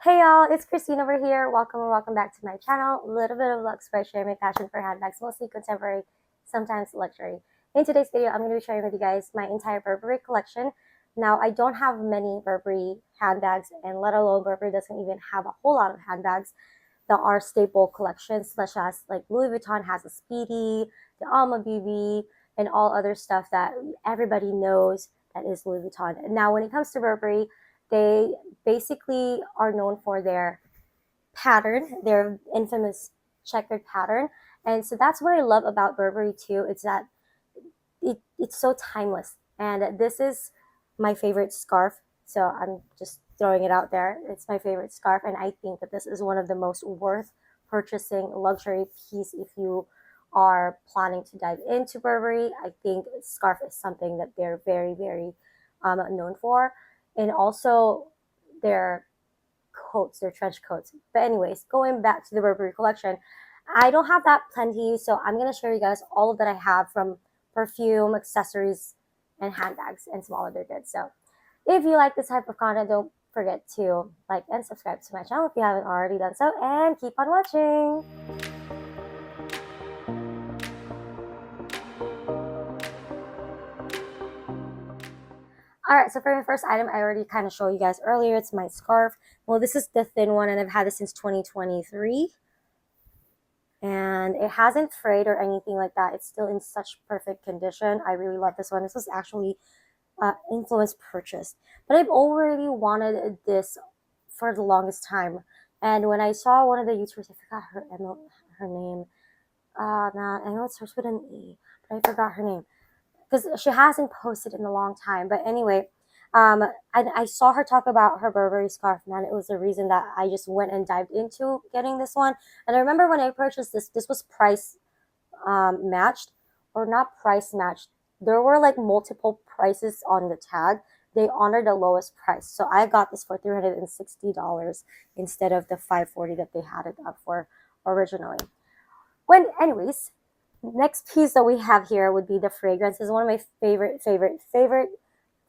Hey y'all, it's Christine over here. Welcome back to my channel. A little bit of luxe where I share my passion for handbags, mostly contemporary, sometimes luxury. In today's video, I'm going to be sharing with you guys my entire Burberry collection. Now, I don't have many Burberry handbags, and let alone Burberry doesn't even have a whole lot of handbags that are staple collections, such as like Louis Vuitton has a Speedy, the Alma BB, and all other stuff that everybody knows that is Louis Vuitton. Now, when it comes to Burberry, they basically are known for their pattern, their infamous checkered pattern. And so that's what I love about Burberry too. It's that it's so timeless. And this is my favorite scarf. So I'm just throwing it out there. It's my favorite scarf. And I think that this is one of the most worth purchasing luxury piece if you are planning to dive into Burberry. I think scarf is something that they're very known for. And also their coats, their trench coats. But anyways, going back to the Burberry collection, I don't have that plenty, so I'm going to show you guys all of that I have from perfume, accessories, and handbags, and some other goods. So if you like this type of content, don't forget to like and subscribe to my channel if you haven't already done so, and keep on watching. All right, so for my first item, I already kind of showed you guys earlier. It's my scarf. Well, this is the thin one, and I've had this since 2023. And it hasn't frayed or anything like that. It's still in such perfect condition. I really love this one. This was actually influence purchase, but I've already wanted this for the longest time. And when I saw one of the YouTubers, I forgot her name. Man, I know it starts with an E, but I forgot her name because she hasn't posted in a long time. But anyway, I saw her talk about her Burberry scarf. Man, it was the reason that I just went and dived into getting this one. And I remember when I purchased this was price matched, or not price matched. There were like multiple prices on the tag. They honored the lowest price, so I got this for $360 instead of the $540 that they had it up for originally. Anyways, next piece that we have here would be the fragrance. This is one of my favorite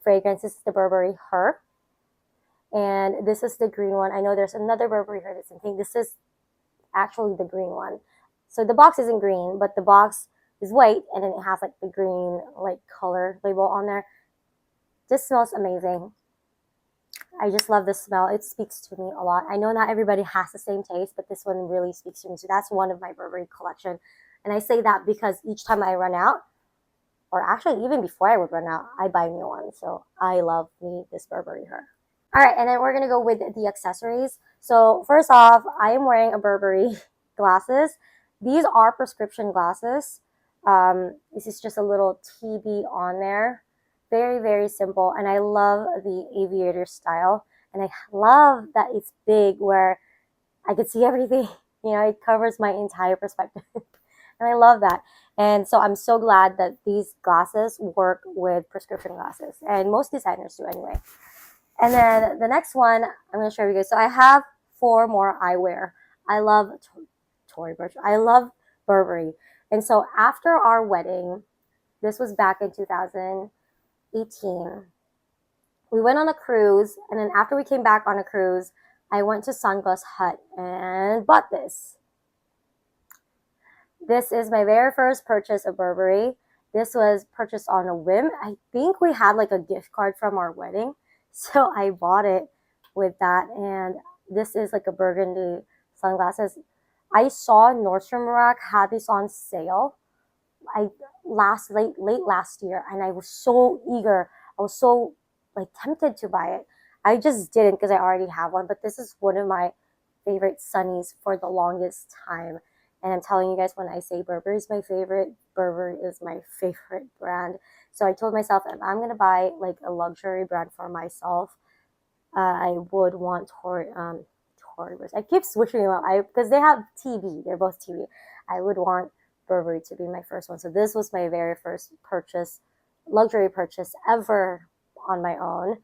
fragrances, the Burberry Her. And this is the green one. I know there's another Burberry Her that's in pink. This is actually the green one. So the box isn't green, but the box is white, and then it has like the green like color label on there. This smells amazing. I just love the smell. It speaks to me a lot. I know not everybody has the same taste, but this one really speaks to me. So that's one of my Burberry collection. And I say that because each time I run out, or actually even before I would run out, I buy new ones. So I love me this Burberry Her. All right, and then we're going to go with the accessories. So first off, I am wearing a Burberry glasses. These are prescription glasses. This is just a little TB on there. Very simple. And I love the aviator style. And I love that it's big where I could see everything. You know, it covers my entire perspective. And I love that. And so I'm so glad that these glasses work with prescription glasses. And most designers do anyway. And then the next one I'm going to show you guys. So I have 4 more eyewear. I love Tory Burch. I love Burberry. And so after our wedding, this was back in 2018, we went on a cruise. And then after we came back on a cruise, I went to Sunglass Hut and bought this. This is my very first purchase of Burberry. This was purchased on a whim. I think we had like a gift card from our wedding. So I bought it with that. And this is like a burgundy sunglasses. I saw Nordstrom Rack had this on sale late last year, and I was so eager. I was so like tempted to buy it. I just didn't because I already have one, but this is one of my favorite sunnies for the longest time. And I'm telling you guys, when I say Burberry is my favorite, Burberry is my favorite brand. So I told myself, if I'm going to buy like a luxury brand for myself, I would want Tory Burch. I keep switching them up because they have TB. They're both TB. I would want Burberry to be my first one. So this was my very first purchase, luxury purchase ever on my own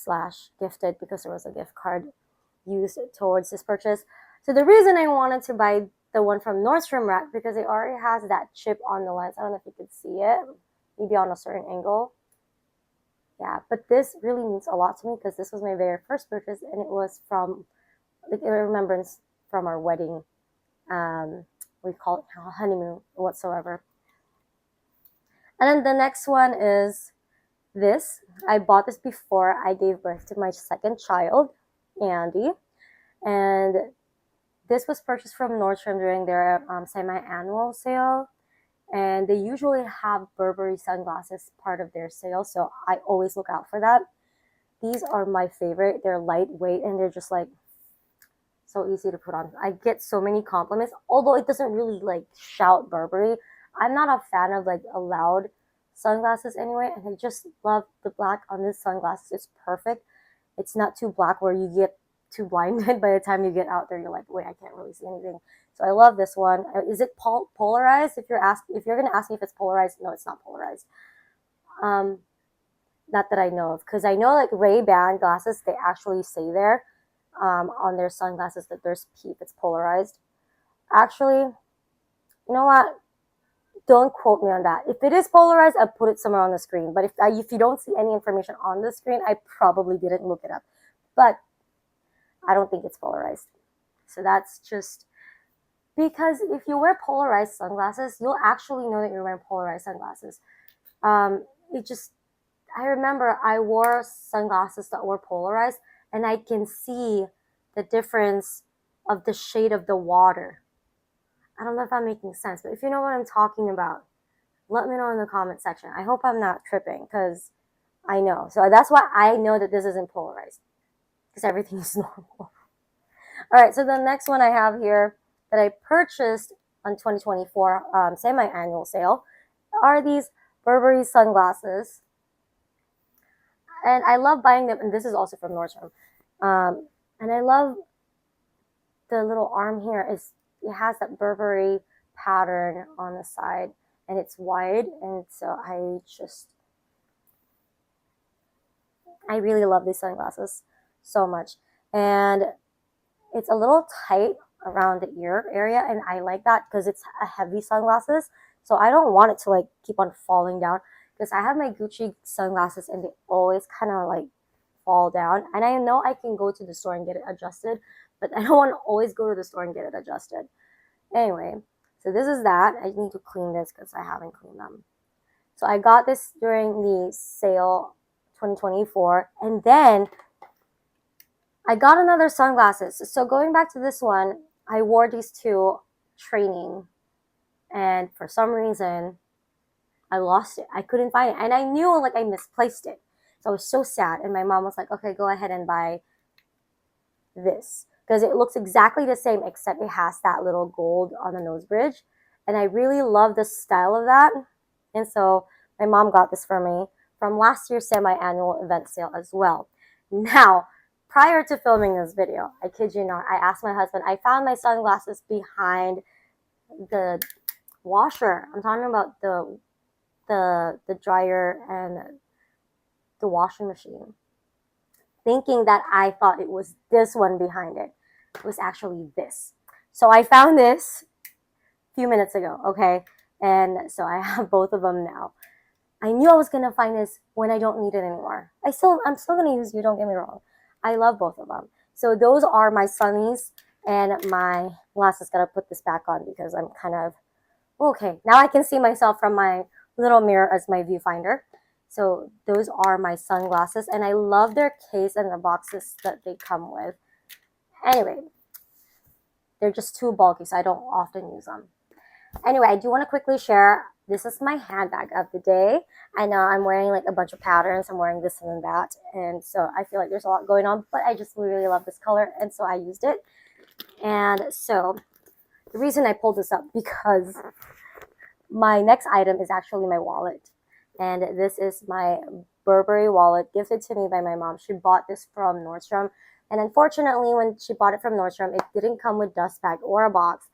/ gifted, because there was a gift card used towards this purchase. So the reason I wanted to buy the one from Nordstrom Rack, because it already has that chip on the lens. I don't know if you could see it, maybe on a certain angle. Yeah, but this really means a lot to me because this was my very first purchase, and it was from like a remembrance from our wedding. Um, we call it honeymoon whatsoever. And then the next one is this. I bought this before I gave birth to my second child, Andy, and this was purchased from Nordstrom during their semi-annual sale. And they usually have Burberry sunglasses part of their sale, so I always look out for that. These are my favorite. They're lightweight and they're just like so easy to put on. I get so many compliments, although it doesn't really like shout Burberry. I'm not a fan of like a loud sunglasses anyway, and I just love the black on this sunglasses. It's perfect. It's not too black where you get too blinded by the time you get out there. You're like, wait, I can't really see anything. So I love this one. Is it polarized? If you're gonna ask me if it's polarized, no, it's not polarized. Um, Not that I know of, because I know like Ray-Ban glasses, they actually say there on their sunglasses that there's P if it's polarized. Actually, you know what? Don't quote me on that. If it is polarized, I'll put it somewhere on the screen. But if you don't see any information on the screen, I probably didn't look it up. But I don't think it's polarized. So that's just because if you wear polarized sunglasses, you'll actually know that you're wearing polarized sunglasses. It just I remember I wore sunglasses that were polarized, and I can see the difference of the shade of the water. I don't know if I'm making sense, but if you know what I'm talking about, let me know in the comment section. I hope I'm not tripping because I know. So that's why I know that this isn't polarized because everything is normal. All right, so the next one I have here that I purchased on 2024 semi-annual sale are these Burberry sunglasses. And I love buying them, and this is also from Nordstrom. And I love the little arm here. It has that Burberry pattern on the side, and it's wide, and so I really love these sunglasses so much. And it's a little tight around the ear area, and I like that because it's a heavy sunglasses, so I don't want it to like keep on falling down because I have my Gucci sunglasses and they always kind of like fall down, and I know I can go to the store and get it adjusted, but I don't want to always go to the store and get it adjusted. Anyway, so this is that. I need to clean this because I haven't cleaned them. So I got this during the sale 2024, and then I got another sunglasses. So going back to this one, I wore these two training, and for some reason I lost it. I couldn't find it, and I knew like I misplaced it. So I was so sad, and my mom was like, okay, go ahead and buy this because it looks exactly the same except it has that little gold on the nose bridge, and I really love the style of that. And so my mom got this for me from last year's semi-annual event sale as well. Now, prior to filming this video, I kid you not, I asked my husband, I found my sunglasses behind the washer. I'm talking about the dryer and the washing machine, thinking that I thought it was this one behind it. It was actually this. So I found this a few minutes ago, okay? And so I have both of them now. I knew I was gonna find this when I don't need it anymore. I'm still gonna use you, don't get me wrong. I love both of them. So those are my sunnies and my glasses. Gotta put this back on because I'm kind of, okay, now I can see myself from my little mirror as my viewfinder. So those are my sunglasses, and I love their case and the boxes that they come with. Anyway, they're just too bulky, so I don't often use them. Anyway, I do want to quickly share, this is my handbag of the day. I know I'm wearing like a bunch of patterns. I'm wearing this and that, and so I feel like there's a lot going on, but I just really love this color, and so I used it. And so the reason I pulled this up because my next item is actually my wallet. And this is my Burberry wallet gifted to me by my mom. She bought this from Nordstrom. And unfortunately, when she bought it from Nordstrom, it didn't come with dust bag or a box.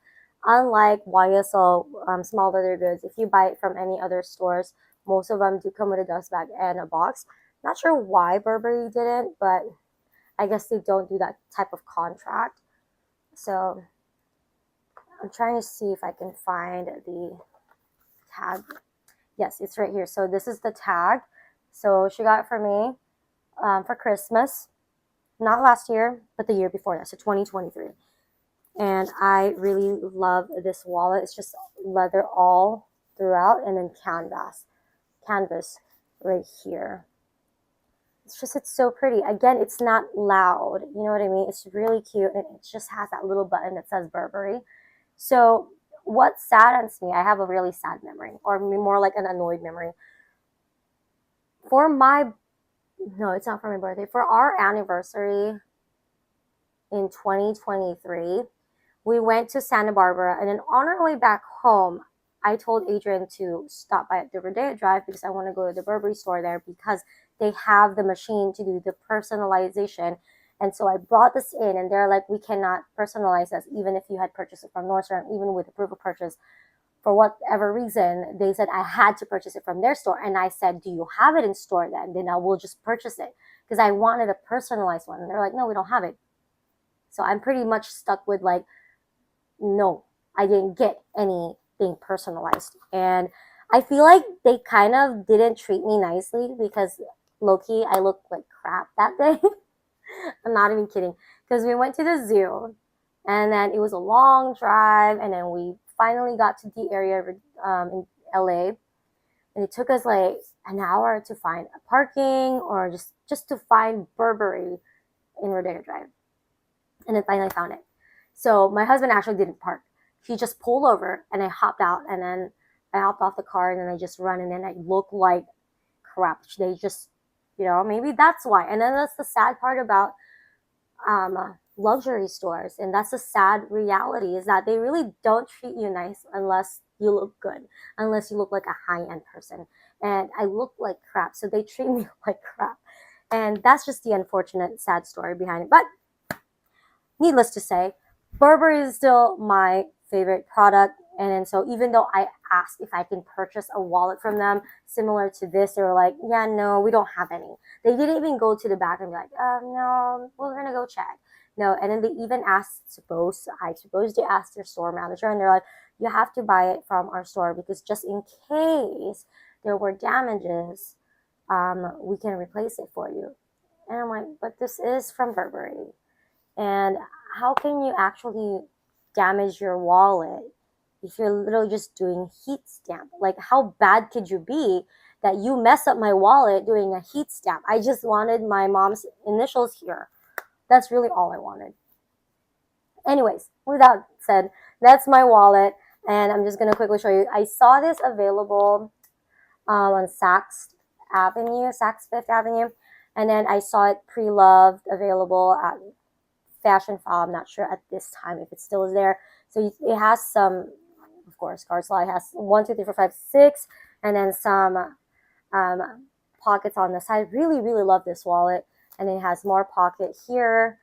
Unlike YSL, small leather goods, if you buy it from any other stores, most of them do come with a dust bag and a box. Not sure why Burberry didn't, but I guess they don't do that type of contract. So I'm trying to see if I can find the tag. Yes, it's right here. So this is the tag. So she got it for me for Christmas, not last year, but the year before that, so 2023. And I really love this wallet. It's just leather all throughout, and then canvas right here. It's so pretty. Again, it's not loud. You know what I mean? It's really cute, and it just has that little button that says Burberry. So what saddens me, I have a really sad memory, or more like an annoyed memory. For my, no, it's not for my birthday. For our anniversary in 2023, we went to Santa Barbara, and then on our way back home, I told Adrian to stop by at the Rodeo Drive because I want to go to the Burberry store there because they have the machine to do the personalization. And so I brought this in, and they're like, we cannot personalize this, even if you had purchased it from Nordstrom, even with a proof of purchase. For whatever reason, they said I had to purchase it from their store. And I said, do you have it in store then? Then I will just purchase it because I wanted a personalized one. And they're like, no, we don't have it. So I'm pretty much stuck with like, no, I didn't get anything personalized. And I feel like they kind of didn't treat me nicely because low-key, I looked like crap that day. I'm not even kidding. Because we went to the zoo, and then it was a long drive, and then we finally got to the area in LA, and it took us like an hour to find a parking or just to find Burberry in Rodeo Drive. And then finally found it. So my husband actually didn't park. He just pulled over, and I hopped out, and then I hopped off the car, and then I just run, and then I look like crap. They just, maybe that's why. And then that's the sad part about luxury stores, and that's the sad reality, is that they really don't treat you nice unless you look good, unless you look like a high-end person. And I look like crap, so they treat me like crap. And that's just the unfortunate, sad story behind it. But needless to say, Burberry is still my favorite product. And then so even though I asked if I can purchase a wallet from them similar to this, they were like, yeah, no, we don't have any. They didn't even go to the back and be like, no, we're going to go check. No, and then they even asked, I suppose they asked their store manager, and they're like, you have to buy it from our store because just in case there were damages, we can replace it for you. And I'm like, but this is from Burberry. And how can you actually damage your wallet if you're literally just doing heat stamp? Like, how bad could you be that you mess up my wallet doing a heat stamp? I just wanted my mom's initials here. That's really all I wanted. Anyways, with that said, that's my wallet, and I'm just going to quickly show you. I saw this available on Saks Fifth Avenue, and then I saw it pre-loved available at Fashion File. I'm not sure at this time if it still is there. So it has some, of course, card slot. It has 1, 2, 3, 4, 5, 6, and then some pockets on the side. Really, really love this wallet. And it has more pocket here,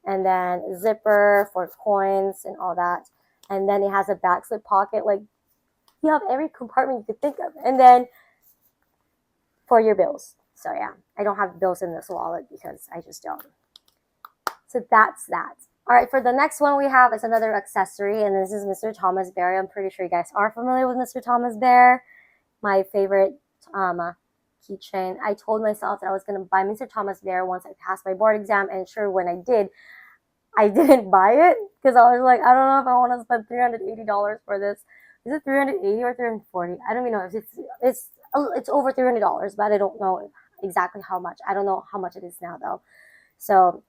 and then zipper for coins and all that. And then it has a back slip pocket. Like, you have every compartment you could think of. And then for your bills. So yeah, I don't have bills in this wallet because I just don't. So that's that. All right, for the next one we have is another accessory, and this is Mr. Thomas Bear. I'm pretty sure you guys are familiar with Mr. Thomas Bear, my favorite keychain. I told myself that I was going to buy Mr. Thomas Bear once I passed my board exam, and sure, when I did, I didn't buy it because I was like, I don't know if I want to spend $380 for this. Is it $380 or $340? I don't even know if it's over $300, but I don't know exactly how much. I don't know how much it is now though. So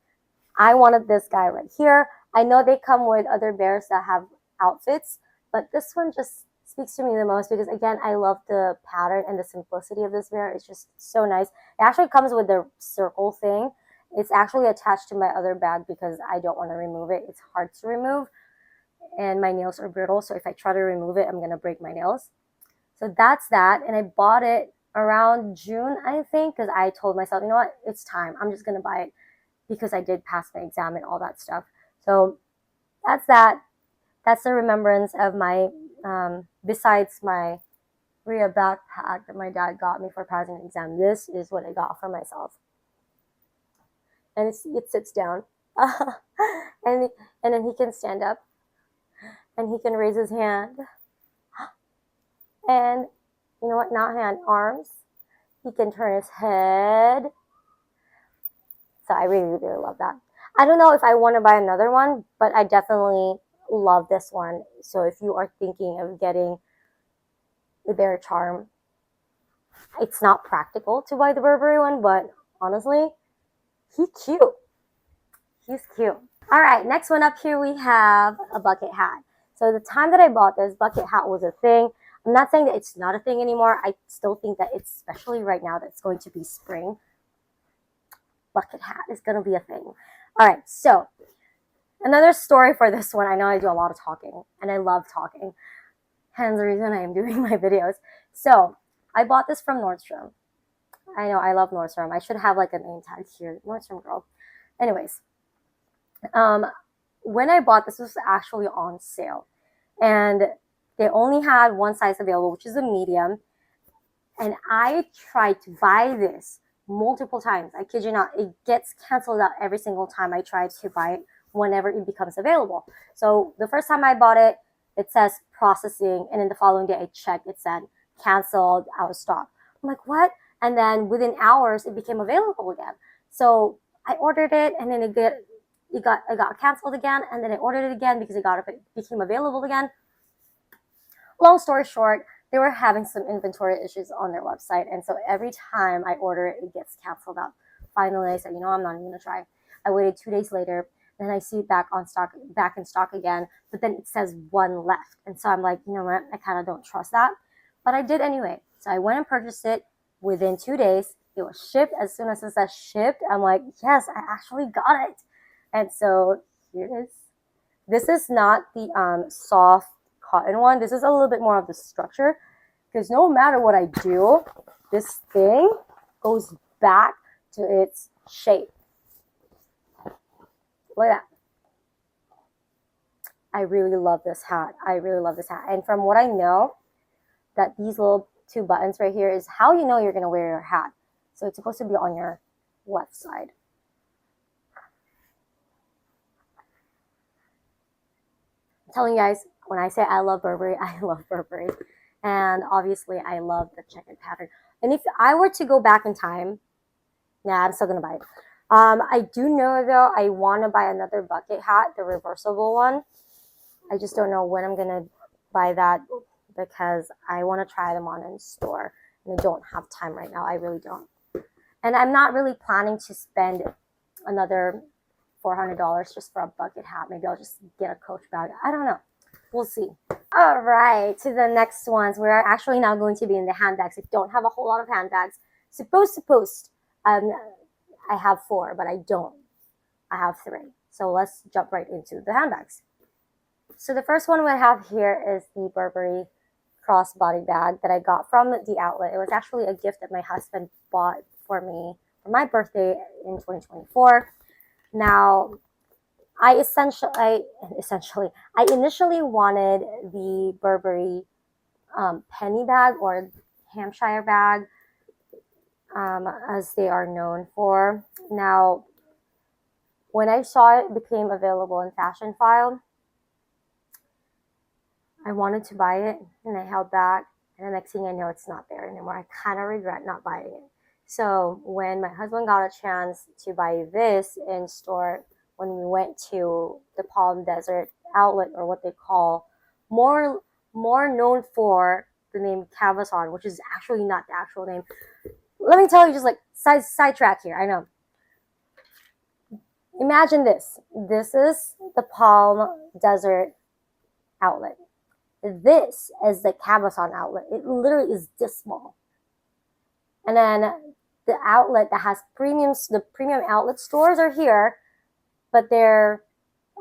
I wanted this guy right here. I know they come with other bears that have outfits, but this one just speaks to me the most because, again, I love the pattern and the simplicity of this bear. It's just so nice. It actually comes with the circle thing. It's actually attached to my other bag because I don't want to remove it. It's hard to remove, and my nails are brittle, so if I try to remove it, I'm going to break my nails. So that's that, and I bought it around June, I think, because I told myself, you know what, it's time. I'm just going to buy it because I did pass my exam and all that stuff. So that's that. That's the remembrance of my, besides my Rhea backpack that my dad got me for passing the exam. This is what I got for myself. And it sits down. and then he can stand up. And he can raise his hand. And you know what? Not hand, arms. he can turn his head. So I really, really love that. I don't know if I want to buy another one, but I definitely love this one. So if you are thinking of getting their charm, it's not practical to buy the Burberry one, but honestly, he's cute. He's cute. All right, next one up here, we have a bucket hat. So the time that I bought this, bucket hat was a thing. I'm not saying that it's not a thing anymore. I still think that it's, especially right now that it's going to be spring, bucket hat is going to be a thing. All right, so another story for this one. I know I do a lot of talking, and I love talking. Hence the reason I am doing my videos. So I bought this from Nordstrom. I know I love Nordstrom. I should have like a name tag here, Nordstrom girl. Anyways, when I bought this was actually on sale, and they only had one size available, which is a medium. And I tried to buy this multiple times. I kid you not, it gets canceled out every single time I try to buy it whenever it becomes available. So the first time I bought it, it says processing, and then the following day I checked, it said canceled, out of stock. I'm like, what? And then within hours, it became available again. So I ordered it, and then it got canceled again, and then I ordered it again because it became available again. Long story short, they were having some inventory issues on their website, and so every time I order it, it gets canceled out. Finally, I said, you know, I'm not even gonna try. I waited 2 days later, then I see it back in stock again, but then it says one left, and so I'm like, you know what? I kind of don't trust that, but I did anyway. So I went and purchased it. Within 2 days, it was shipped. As soon as it says shipped, I'm like, yes, I actually got it. And so here it is. This is not the soft cotton one. This is a little bit more of the structure, because no matter what I do, this thing goes back to its shape. Look at that. I really love this hat. I really love this hat. And from what I know, that these little 2 buttons right here is how you know you're going to wear your hat. So it's supposed to be on your left side. I'm telling you guys, when I say I love Burberry, I love Burberry. And obviously, I love the checkered pattern. And if I were to go back in time, nah, I'm still going to buy it. I do know, though, I want to buy another bucket hat, the reversible one. I just don't know when I'm going to buy that, because I want to try them on in store. And I don't have time right now. I really don't. And I'm not really planning to spend another $400 just for a bucket hat. Maybe I'll just get a Coach bag. I don't know. We'll see. All right, to the next ones. We're actually now going to be in the handbags. I don't have a whole lot of handbags. Supposed to post. I have 4, but I don't. I have 3. So let's jump right into the handbags. So the first one we have here is the Burberry crossbody bag that I got from the outlet. It was actually a gift that my husband bought for me for my birthday in 2024. Now, I initially wanted the Burberry penny bag, or Hampshire bag, as they are known for. Now, when I saw it became available in Fashion File, I wanted to buy it, and I held back, and the next thing I know, it's not there anymore. I kind of regret not buying it. So when my husband got a chance to buy this in store, when we went to the Palm Desert outlet, or what they call more known for the name Cabazon, which is actually not the actual name. Let me tell you, just like sidetrack here. I know. Imagine this. This is the Palm Desert outlet. This is the Cabazon outlet. It literally is this small. And then the outlet that has the premium outlet stores are here, but they're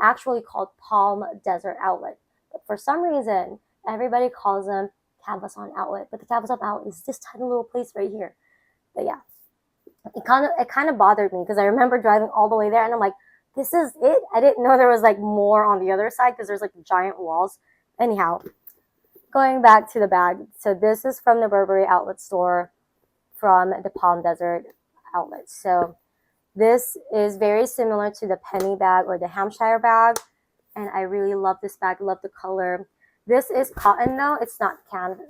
actually called Palm Desert Outlet. But for some reason, everybody calls them Cabazon Outlet. But the Cabazon Outlet is this tiny little place right here. But yeah, it kind of bothered me, because I remember driving all the way there, and I'm like, this is it? I didn't know there was like more on the other side, because there's like giant walls. Anyhow, going back to the bag. So this is from the Burberry outlet store from the Palm Desert outlet. So this is very similar to the penny bag or the Hampshire bag. And I really love this bag. Love the color. This is cotton though. It's not canvas.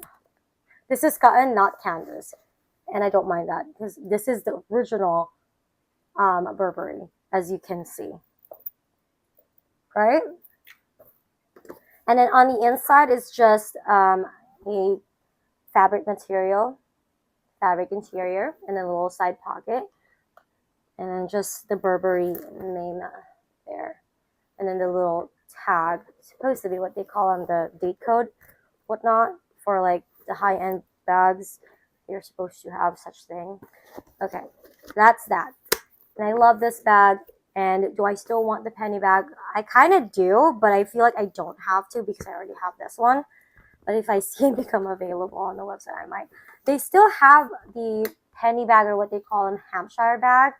This is cotton, not canvas. and I don't mind that because this is the original Burberry, as you can see, right? And then on the inside is just a fabric material, fabric interior, and then a little side pocket, and then just the Burberry name there, and then the little tag, supposed to be what they call on the date code, whatnot, for like the high-end bags. You're supposed to have such thing. Okay, that's that. And I love this bag. And do I still want the penny bag? I kind of do, but I feel like I don't have to because I already have this one. But if I see it become available on the website, I might. They still have the penny bag, or what they call them, Hampshire bag,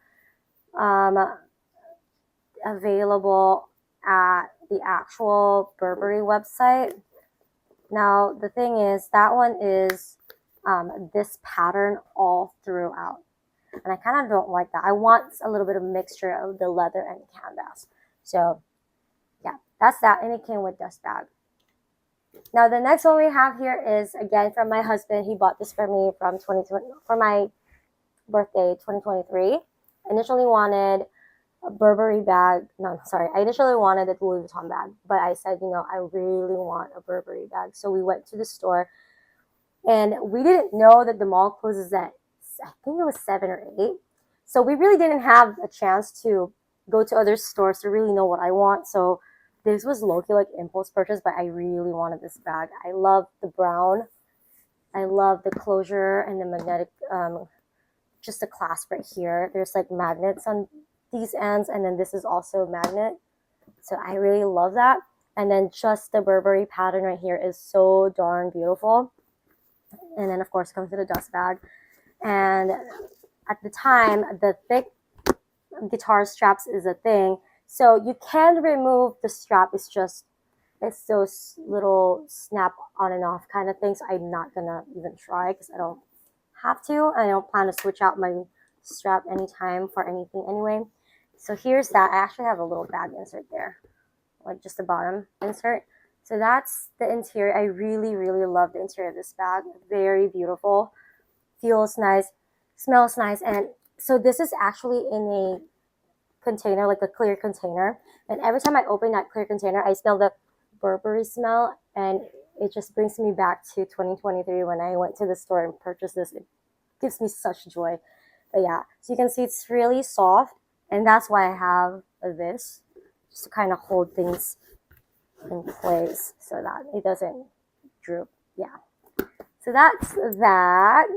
available at the actual Burberry website. Now, the thing is, that one is this pattern all throughout. And I kind of don't like that. I want a little bit of mixture of the leather and canvas. So, yeah, that's that. And it came with dust bag. Now, the next one we have here is, again, from my husband. He bought this for me from 2020, for my birthday, 2023. I initially wanted a Burberry bag. No, sorry. I initially wanted a Louis Vuitton bag. But I said, you know, I really want a Burberry bag. So we went to the store. And we didn't know that the mall closes at, I think it was 7 or 8. So we really didn't have a chance to go to other stores to really know what I want. So this was low-key like impulse purchase, but I really wanted this bag. I love the brown. I love the closure and the magnetic, just the clasp right here. There's like magnets on these ends, and then this is also a magnet. So I really love that. And then just the Burberry pattern right here is so darn beautiful. And then of course comes with a dust bag. And at the time, the thick guitar straps is a thing. So you can remove the strap. It's those little snap on and off kind of things. I'm not gonna even try because I don't have to. I don't plan to switch out my strap anytime for anything anyway. So here's that. I actually have a little bag insert there, like just the bottom insert. So that's the interior. I really, really love the interior of this bag. Very beautiful. Feels nice. Smells nice. And so this is actually in a container, like a clear container. And every time I open that clear container, I smell the Burberry smell. And it just brings me back to 2023 when I went to the store and purchased this. It gives me such joy. But yeah, so you can see it's really soft. And that's why I have this, just to kind of hold things in place so that it doesn't droop. Yeah. So that's that.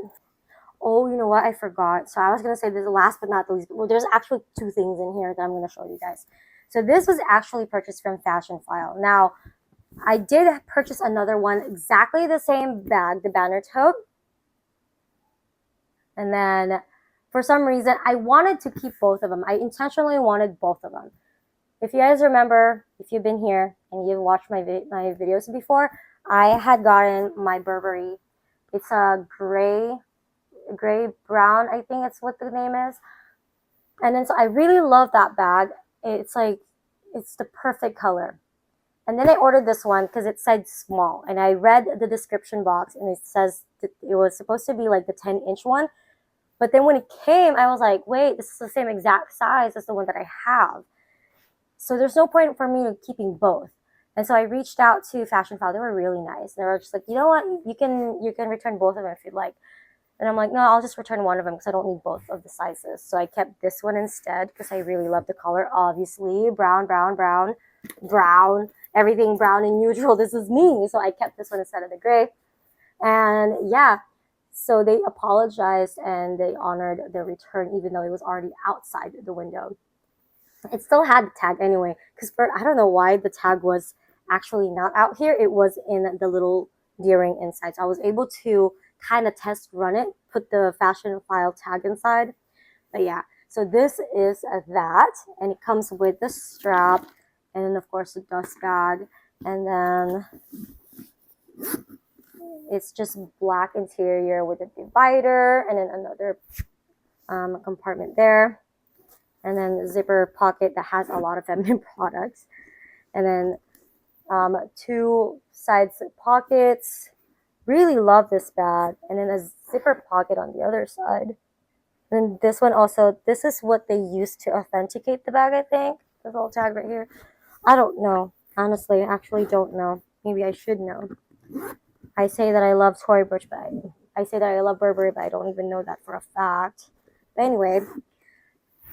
Oh, you know what? I forgot. So I was going to say this last but not the least. Well, there's actually 2 things in here that I'm going to show you guys. So this was actually purchased from Fashion File. Now, I did purchase another one, exactly the same bag, the banner tote. And then for some reason, I wanted to keep both of them. I intentionally wanted both of them. If you guys remember, if you've been here and you've watched my videos before, I had gotten my Burberry. It's a gray brown, I think it's what the name is. And then so I really love that bag. It's like, it's the perfect color. And then I ordered this one because it said small. And I read the description box and it says that it was supposed to be like the 10-inch one. But then when it came, I was like, wait, this is the same exact size as the one that I have. So there's no point for me keeping both. And so I reached out to Fashion File. They were really nice. They were just like, you know what? You can return both of them if you'd like. And I'm like, no, I'll just return one of them because I don't need both of the sizes. So I kept this one instead because I really love the color. Obviously, brown, everything brown and neutral. This is me. So I kept this one instead of the gray. And yeah, so they apologized and they honored the return even though it was already outside the window. It still had the tag anyway because I don't know why the tag was actually not out here. It was in the little D-ring inside. So I was able to kind of test run it, put the Fashion File tag inside. But yeah, so this is that, and it comes with the strap, and then of course the dust bag, and then it's just black interior with a divider, and then another compartment there, and then the zipper pocket that has a lot of feminine products, and then 2 side pockets. Really love this bag. And then a zipper pocket on the other side. And this one also, this is what they use to authenticate the bag, I think. This little tag right here. I don't know. Honestly, I actually don't know. Maybe I should know. I say that I love Tory Burch, but I say that I love Burberry, but I don't even know that for a fact. But anyway,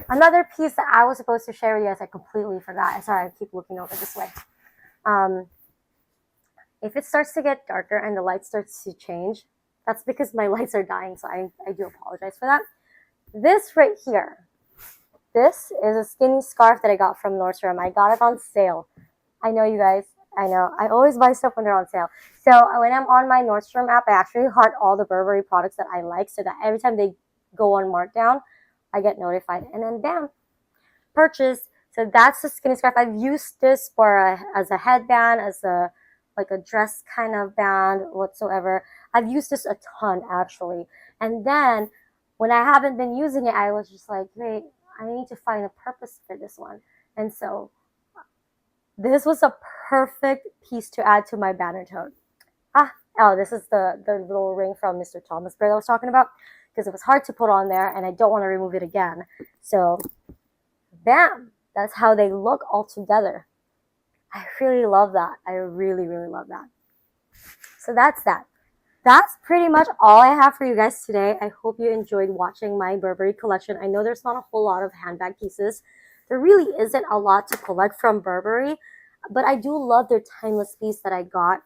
another piece that I was supposed to share with you guys, I completely forgot. Sorry, I keep looking over this way. If it starts to get darker and the light starts to change, that's because my lights are dying, so I do apologize for that. This right here, this is a skinny scarf that I got from Nordstrom. I got it on sale. I know, you guys. I know. I always buy stuff when they're on sale. So when I'm on my Nordstrom app, I actually heart all the Burberry products that I like so that every time they go on markdown, I get notified. And then bam, purchase. So that's the skinny scarf. I've used this for as a headband, as a like a dress kind of band whatsoever. I've used this a ton actually. And then when I haven't been using it, I was just like, wait, I need to find a purpose for this one. And so this was a perfect piece to add to my banner tote. This is the little ring from Mr. Thomas Bear that I was talking about, because it was hard to put on there and I don't want to remove it again. So bam, that's how they look all together. I really love that. I really, really love that. So that's that. That's pretty much all I have for you guys today. I hope you enjoyed watching my Burberry collection. I know there's not a whole lot of handbag pieces. There really isn't a lot to collect from Burberry, but I do love their timeless piece that I got.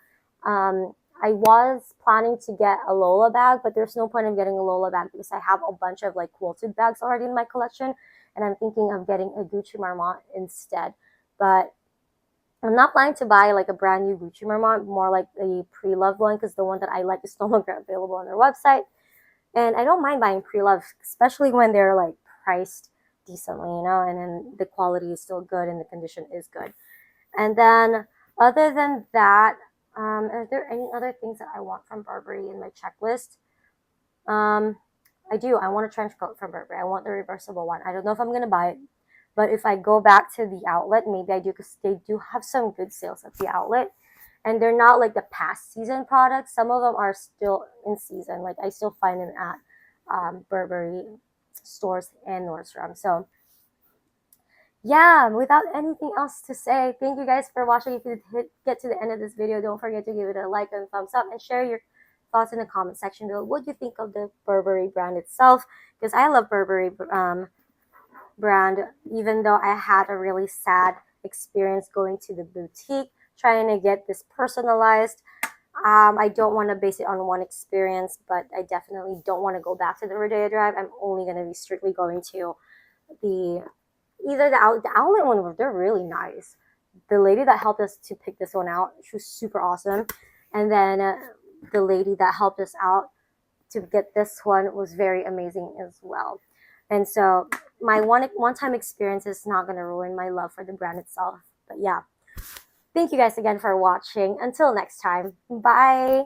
I was planning to get a Lola bag, but there's no point in getting a Lola bag because I have a bunch of like quilted bags already in my collection, and I'm thinking of getting a Gucci Marmont instead. But I'm not planning to buy like a brand new Gucci Marmont, more like a pre-loved one, because the one that I like is no longer available on their website. And I don't mind buying pre-loved, especially when they're like priced decently, you know, and then the quality is still good and the condition is good. And then other than that, are there any other things that I want from Burberry in my checklist? I do. I want a trench coat from Burberry. I want the reversible one. I don't know if I'm going to buy it, but if I go back to the outlet, maybe I do, because they do have some good sales at the outlet. And they're not like the past season products. Some of them are still in season. Like I still find them at Burberry stores and Nordstrom. So yeah, without anything else to say, thank you guys for watching. If you get to the end of this video, don't forget to give it a like and thumbs up, and share your thoughts in the comment section below. What do you think of the Burberry brand itself? Because I love Burberry brand, even though I had a really sad experience going to the boutique trying to get this personalized. I don't want to base it on one experience, but I definitely don't want to go back to the Rodeo Drive. I'm only going to be strictly going to either the outlet one. They're really nice. The lady that helped us to pick this one out, she was super awesome. And then the lady that helped us out to get this one was very amazing as well. And so my one-time experience is not going to ruin my love for the brand itself. But yeah, thank you guys again for watching. Until next time, bye.